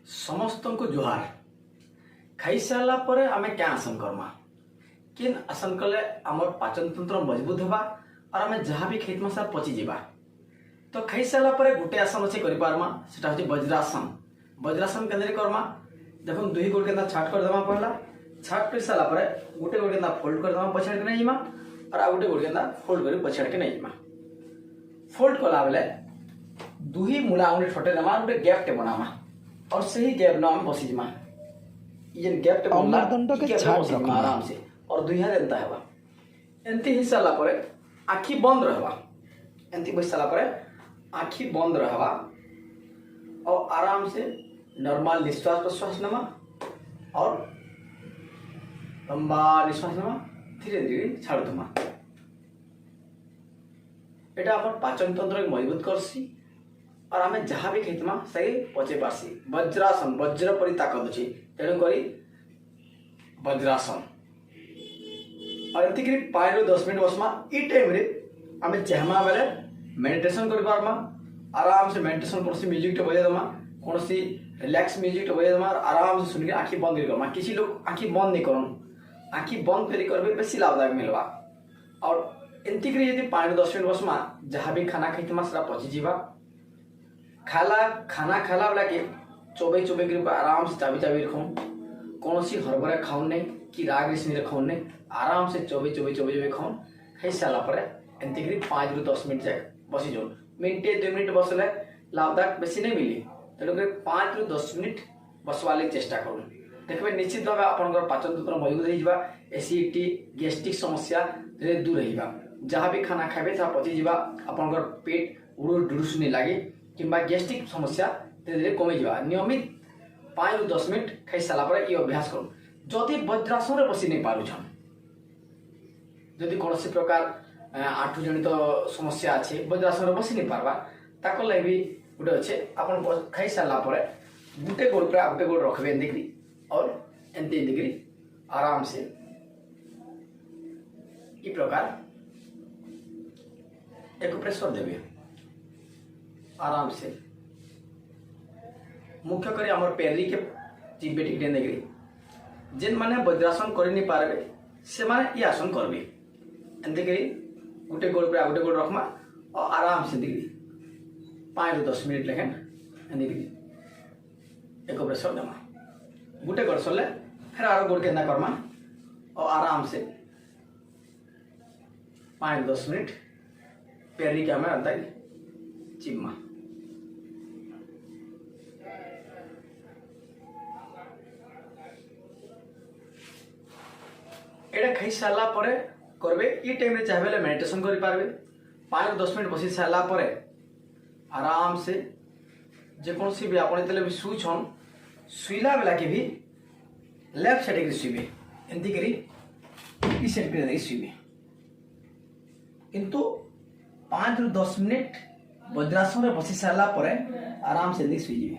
समस्त को जुहार। खाई सारा पर आमे क्या आसन करमा किन आसन कले आमर पाचन तंत्र मजबूत होगा और आमे जहाँ भी खेत में सब पची जीवा। तो खाई सारा पर गोटे आसन अच्छे कर पारमा सेटा होची वज्रासन। वज्रासन केंद्र करमा देखो दुई गोड़ के छाट कर देमा पहला छाट कर सारा पर गोटे गोड़ के फोल्ड कर देमा पछाड़ के नहीं जीमा और आ गोटे गोड़ के फोल्ड कर पछाड़ के नहीं जीमा। फोल्ड कला बेले दुही मूला अंगुली ठटे देमा गोटे गैप टे बनामा और सही गैप ना हम बसी जीमा। ये गैप टे बनला के छाट जीमा आराम से और दुई हाथ एंता हेबा एंती ही साला पर आखी बंद रहबा। एंती बस साला पर आखी बंद रहबा और आराम से नॉर्मल निश्वास प्रश्वास नमा और लंबा निश्वास नमा धीरे धीरे छाड़ दमा। एटा अपन पाचन तंत्र के मजबूत करसी और आमे जहाँ भी खेतमा सही पचे पारसी। वज्रासन वज्र परि ताकत अछि तेणु करी वज्रासन और एंती करी 5 मिनट बसमा। ई टाइम रे आमे चाहमा बेले मेडिटेशन कर पारमा। आराम से मेडिटेशन कोनसी म्यूजिक टे बजे दमा कोनसी रिलैक्स म्यूजिक टे बजे दमा आराम से सुन के आंखी बंद कर करमा। किसी लोग आंखी बंद नहीं करन आंखी बंद करी करबे बेसी लाभदायक मिलवा। और एंती करी यदि 5-10 मिनट बसमा जहाँ भी खाना खाइतमा सरा पची जीवा। खाना खाला वाला के चोबे चोबे कर आराम से चाबी चाबी रखो कौन सी हरभरा खाऊन नहीं कि राग रिश्नी रखौन नहीं आराम से चोबे खाऊन खाई सारा पर एंती करी 5-10 मिनट जाए बसी जो मिनटे 2 मिनट बसले लाभदायक बेसी नहीं मिली तेणुक 5-10 मिनट बसवाले चेष्टा करूँ देखिए निश्चित भाव आपंकर पाचन तंत्र मजबूत हो एसिडिटी गैस्ट्रिक समस्या धीरे दूर रहा। जहाँ भी खाना खाइबे ता पची जावा आपंकर पेट उड़ुस डुड़ुस नहीं लगे किंबा गैस्ट्रिक समस्या धीरे धीरे कमी जावा। नियमित 5-10 मिनट खाई सारा पर ये अभ्यास करूँ। जदि वज्रासन रे बसी नहीं पारुछन जदि कौन प्रकार आंठु जनित समस्या अच्छे वज्रासन रे बसी नहीं पारबा ताको भी गोटे अच्छे आपन खाई सारा पर गोटे गोड़ पर गोटे गोड़ रखबे एंती और एंती आराम से ई प्रकार एक प्रेशर देवे आराम से मुख्य करी आमर पेरी के चिब्बे टिके देखिए जेन माने वज्रासन कर नहीं पारबे से माने ये आसन करबे एंते करी गोटे गोड़ पर गोटे गोड़ रखमा और आराम से देखिए 5-10 मिनट लेखें एंते एक प्रेशर देमा गोटे गोड़ सरले फिर आरो गोड़ के ना करमा और आराम से 5-10 मिनट पेरी के हमें अंतर चिम्मा। एटा खाई सारा पर करबे ई टाइम रे चाहबे मेडिटेशन करि पारबे 5-10 मिनट बसी सारा पर आराम से जे कोनसी भी आपण तले भी सुछन सुइला बेला के भी लेफ्ट साइड के सुइबे एंती करी ई साइड पे नहीं सुइबे किंतु 5-10 मिनट वज्रासन रे बसी सारा पर आराम से नहीं सुइबे।